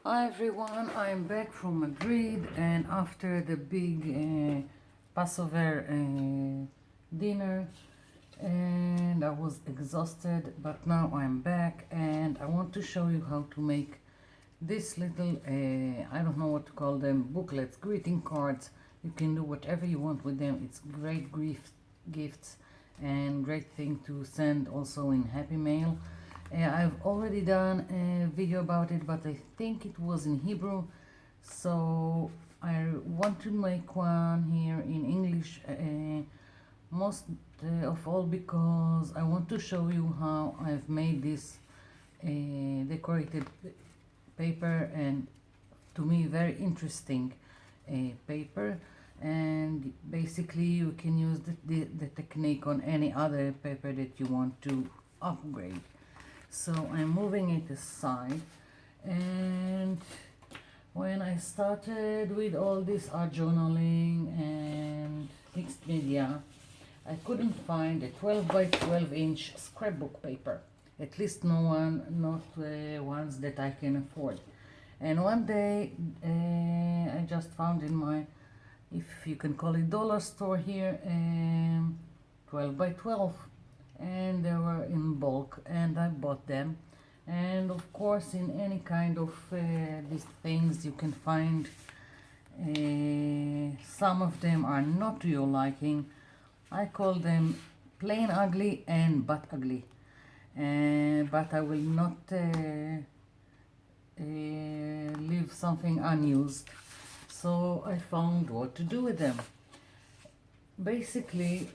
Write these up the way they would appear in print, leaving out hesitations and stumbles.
Hi everyone, I'm back from Madrid, and after the big Passover dinner, and I was exhausted, but now I'm back and I want to show you how to make this little, I don't know what to call them, booklets, greeting cards. You can do whatever you want with them. It's great gifts and great thing to send also in Happy Mail. I've already done a video about it, but I think it was in Hebrew, so I want to make one here in English, most of all because I want to show you how I've made this decorated paper, and to me very interesting paper. And basically you can use the technique on any other paper that you want to upgrade. So I'm moving it aside, and when I started with all this art journaling and mixed media, I couldn't find a 12 by 12 inch scrapbook paper, at least not ones that I can afford. And one day I just found in my, if you can call it, dollar store here, 12 by 12, and they were in bulk and I bought them. And of course in any kind of these things you can find some of them are not to your liking. I call them plain ugly and but ugly, but I will not leave something unused, so I found what to do with them. Basically,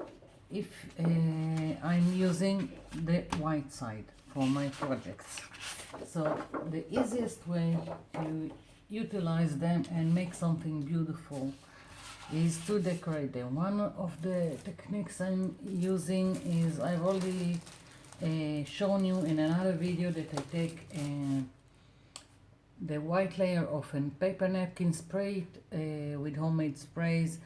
if I'm using the white side for my projects, so the easiest way to utilize them and make something beautiful is to decorate them. One of the techniques I'm using is, I've already shown you in another video, that I take the white layer of a paper napkin, spray it with homemade sprays,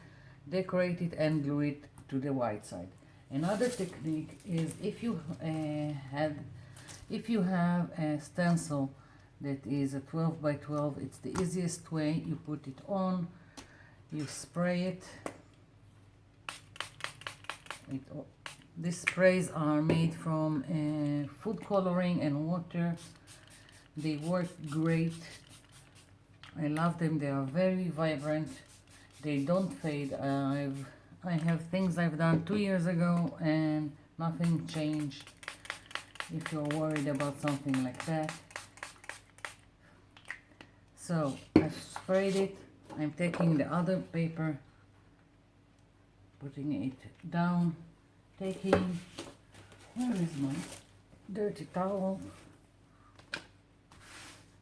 decorate it and glue it to the white side. Another technique is, if you have a stencil that is a 12 by 12, it's the easiest way. You put it on, you spray it. These sprays are made from food coloring and water. They work great. I love them. They are very vibrant. They don't fade. I have things I've done 2 years ago and nothing changed, if you're worried about something like that. So I've sprayed it. I'm taking the other paper, putting it down, taking, where is my dirty towel,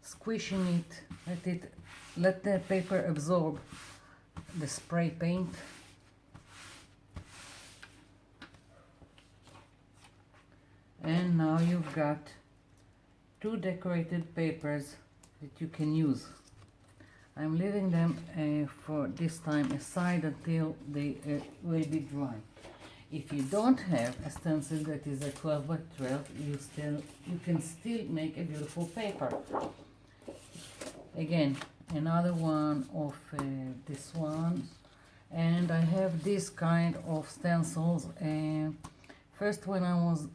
squishing it, let the paper absorb the spray paint. And now you've got two decorated papers that you can use. I'm leaving them for this time aside until they will be dry. If you don't have a stencil that is a 12 by 12, you can still make a beautiful paper. Again, another one of this one, and I have this kind of stencils. First, when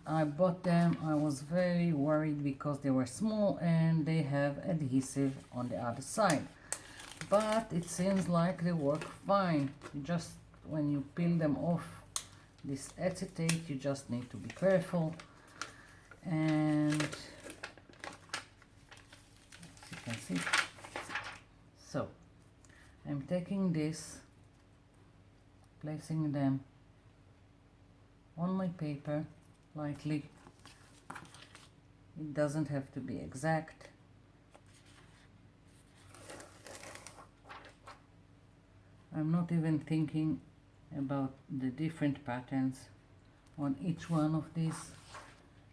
I bought them, I was very worried because they were small and they have adhesive on the other side. But it seems like they work fine. Just when you peel them off this acetate, you just need to be careful. And as you can see, so I'm taking this, placing them on my paper lightly. It doesn't have to be exact. I'm not even thinking about the different patterns on each one of these.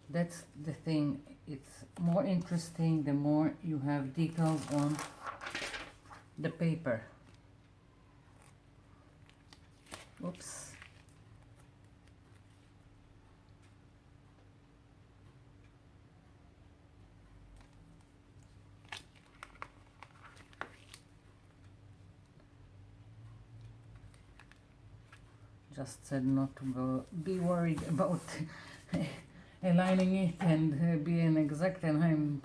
That's the thing, it's more interesting the more you have details on the paper. Oops. just said not to be worried about aligning it and being exact, and I'm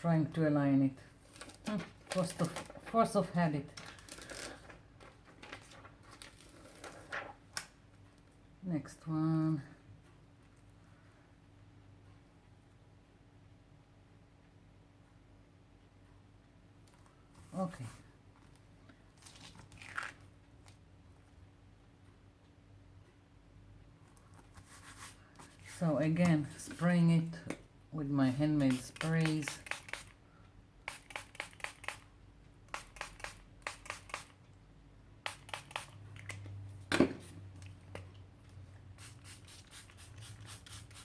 trying to align it. Force of habit. Next one. Okay. So again, spraying it with my handmade sprays.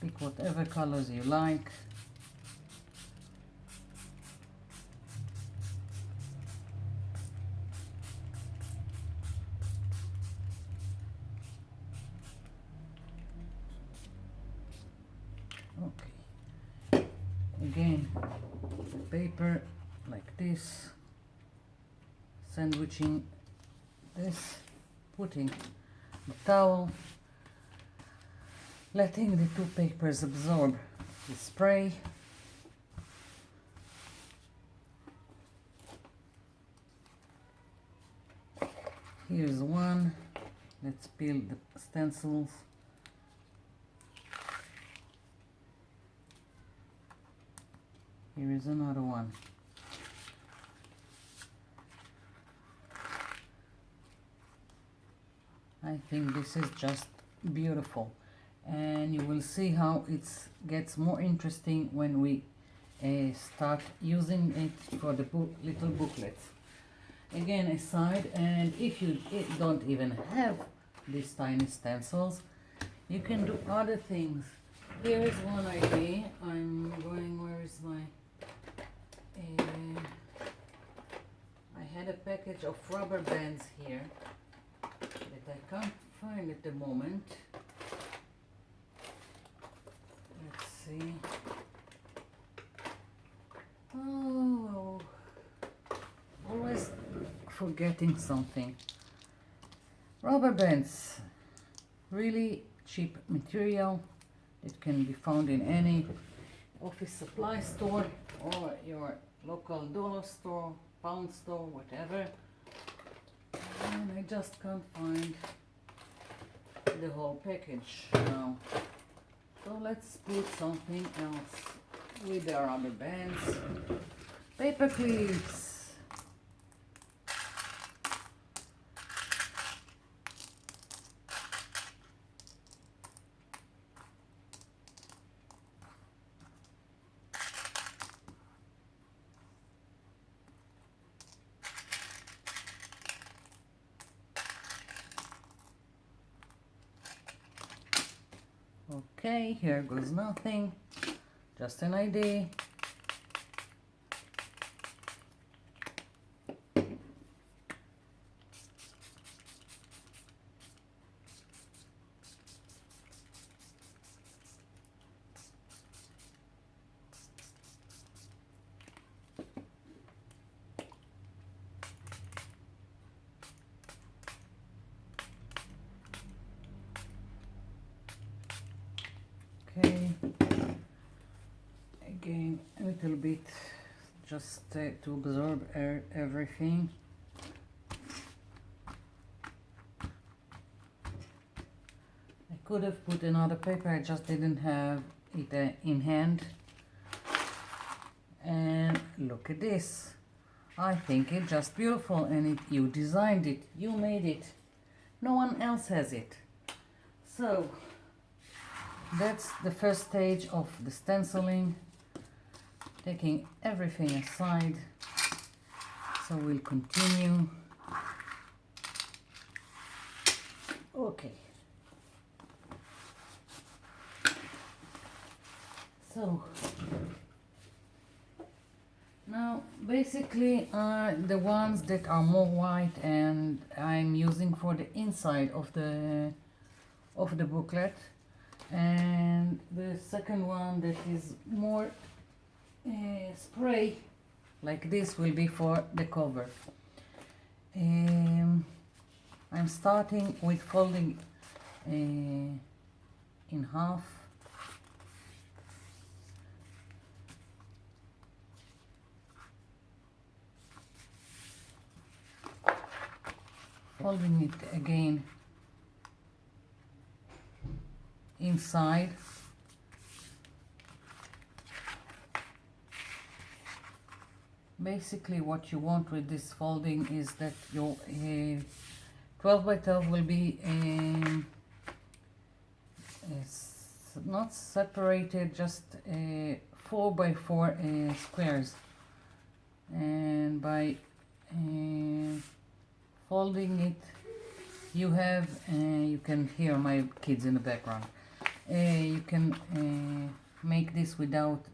Pick whatever colors you like. Okay. Again, the paper like this, sandwiching this, putting the towel, letting the two papers absorb the spray. Here's one. Let's peel the stencils. Here is another one. I think this is just beautiful, and you will see how it gets more interesting when we start using it for the little booklets. Again, aside, and if you don't even have these tiny stencils, you can do other things. Here is one idea. I'm going, where is my, I had a package of rubber bands here that I can't find at the moment. Let's see. Oh, always forgetting something. Rubber bands, really cheap material. It can be found in any office supply store or your local dollar store, pound store, whatever. And I just can't find the whole package now. So let's put something else with the rubber bands. Paper clips. Okay, here goes nothing, just an idea. Okay, again a little bit just to absorb everything. I could have put another paper, I just didn't have it in hand. And look at this. I think it's just beautiful, and you designed it, you made it. No one else has it. So that's the first stage of the stenciling, taking everything aside. So we'll continue. Okay. So now basically the ones that are more white and I'm using for the inside of the booklet, and the second one that is more spray like this will be for the cover. I'm starting with folding in half. Folding it again inside. Basically what you want with this folding is that your 12 by 12 will be not separated, just 4 by 4 squares, and by folding it you have you can hear my kids in the background. You can make this without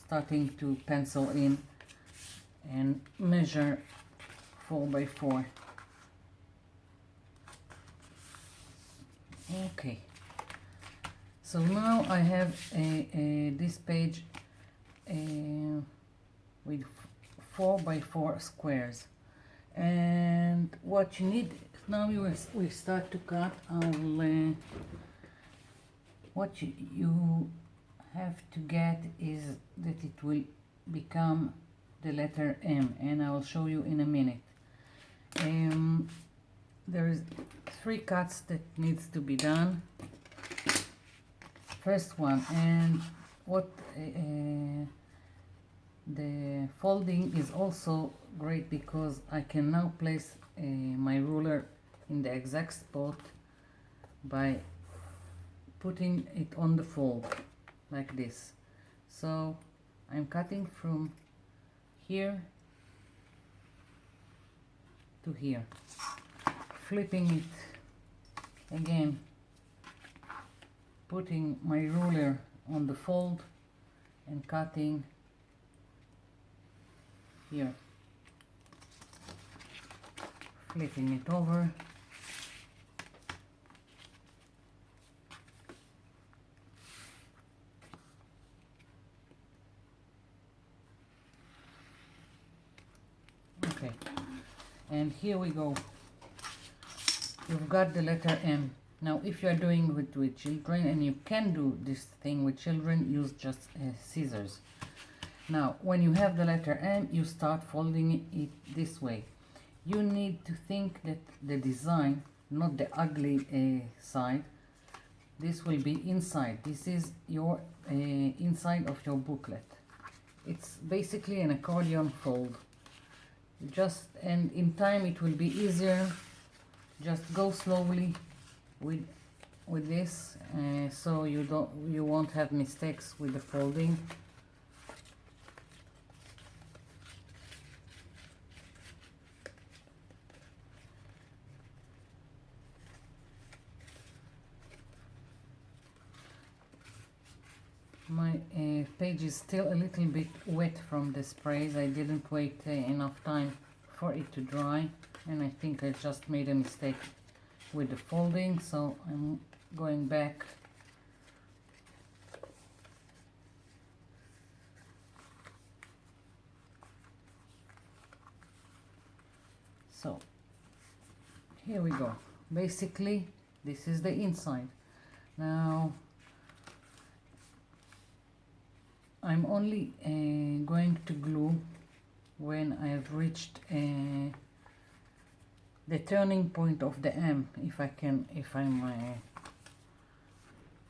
starting to pencil in and measure 4 by 4. Okay, so now I have this page with 4 by 4 squares, and what you need now, we start to cut. What you have to get is that it will become the letter M, and I will show you in a minute. There is 3 cuts that needs to be done. First one, and what the folding is also great because I can now place my ruler in the exact spot by putting it on the fold like this. So I'm cutting from here to here, flipping it again, putting my ruler on the fold and cutting here, flipping it over, okay, and here we go. You've got the letter M. Now if you are doing with children, and you can do this thing with children, use just scissors. Now when you have the letter M, you start folding it this way. You need to think that the design, not the ugly side, this will be inside. This is your inside of your booklet. It's basically an accordion fold. And in time it will be easier. Just go slowly with this, so you won't have mistakes with the folding. My page is still a little bit wet from the sprays. I didn't wait enough time for it to dry, and I think I just made a mistake with the folding, so I'm going back. So here we go. Basically this is the inside. Now I'm only going to glue when I have reached the turning point of the M, if I'm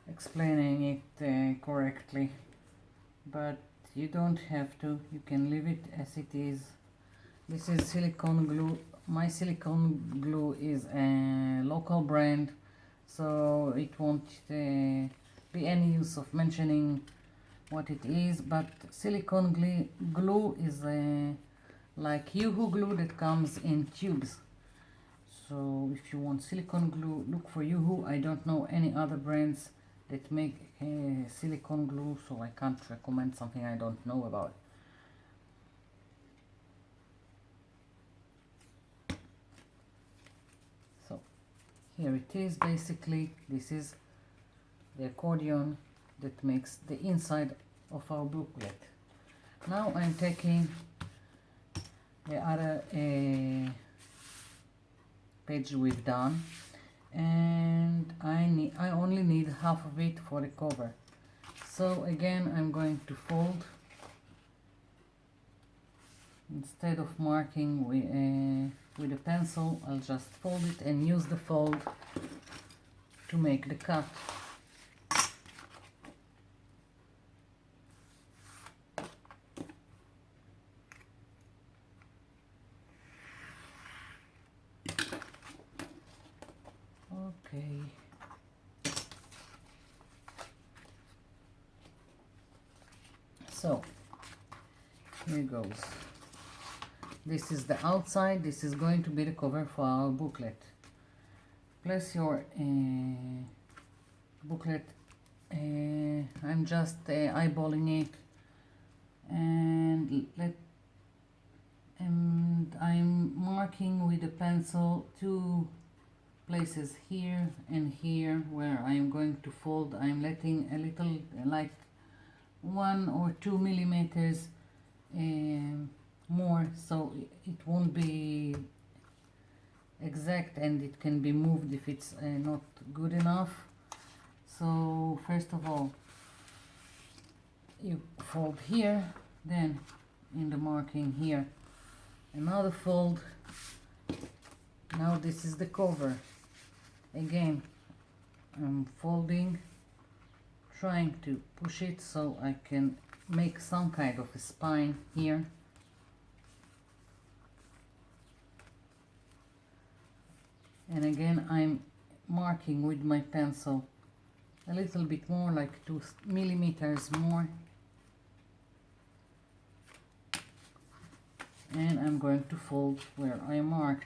explaining it correctly, but you don't have to. You can leave it as it is. This is silicone glue. My silicone glue is a local brand, so it won't be any use of mentioning what it is, but silicone glue is like Yoo-hoo glue that comes in tubes. So if you want silicone glue, look for Yoo-hoo. I don't know any other brands that make silicone glue, so I can't recommend something I don't know about. So here it is. Basically this is the accordion that makes the inside of our booklet. Now I'm taking the other page we've done, and I only need half of it for the cover. So again, I'm going to fold. Instead of marking with a pencil, I'll just fold it and use the fold to make the cut. Okay. So here goes. This is the outside. This is going to be the cover for our booklet. Place your booklet. I'm just eyeballing it, and I'm marking with a pencil 2 places here and here where I'm going to fold. I'm letting a little, like 1 or 2 millimeters more, so it won't be exact and it can be moved if it's not good enough. So first of all, you fold here, then in the marking here another fold. Now this is the cover. Again, I'm folding, trying to push it so I can make some kind of a spine here. And again, I'm marking with my pencil a little bit more, like 2 millimeters more. And I'm going to fold where I marked.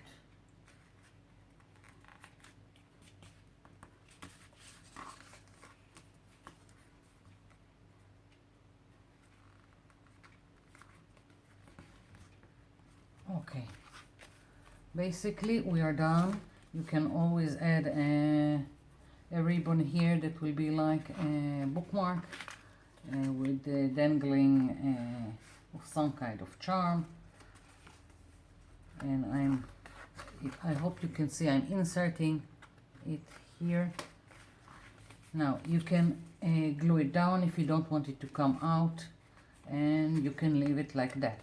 Okay, basically we are done. You can always add a ribbon here that will be like a bookmark with the dangling of some kind of charm. And I hope you can see I'm inserting it here. Now you can glue it down if you don't want it to come out, and you can leave it like that.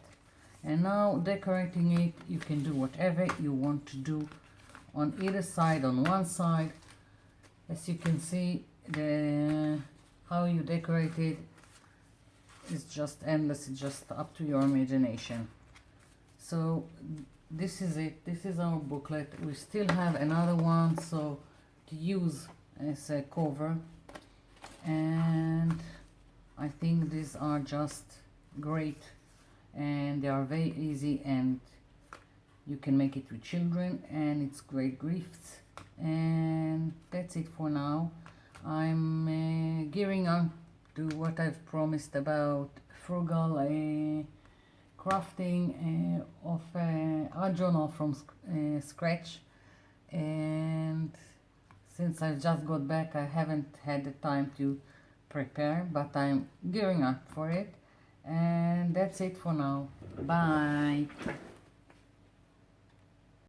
And now decorating it, you can do whatever you want to do on either side. On one side, as you can see, how you decorate it is just endless. It's just up to your imagination. So this is it. This is our booklet. We still have another one so to use as a cover, and I think these are just great, and they are very easy, and you can make it with children, and it's great gifts. And that's it for now. I'm gearing up to what I've promised about frugal crafting of a journal from scratch. And since I just got back, I haven't had the time to prepare, but I'm gearing up for it. And that's it for now. Bye.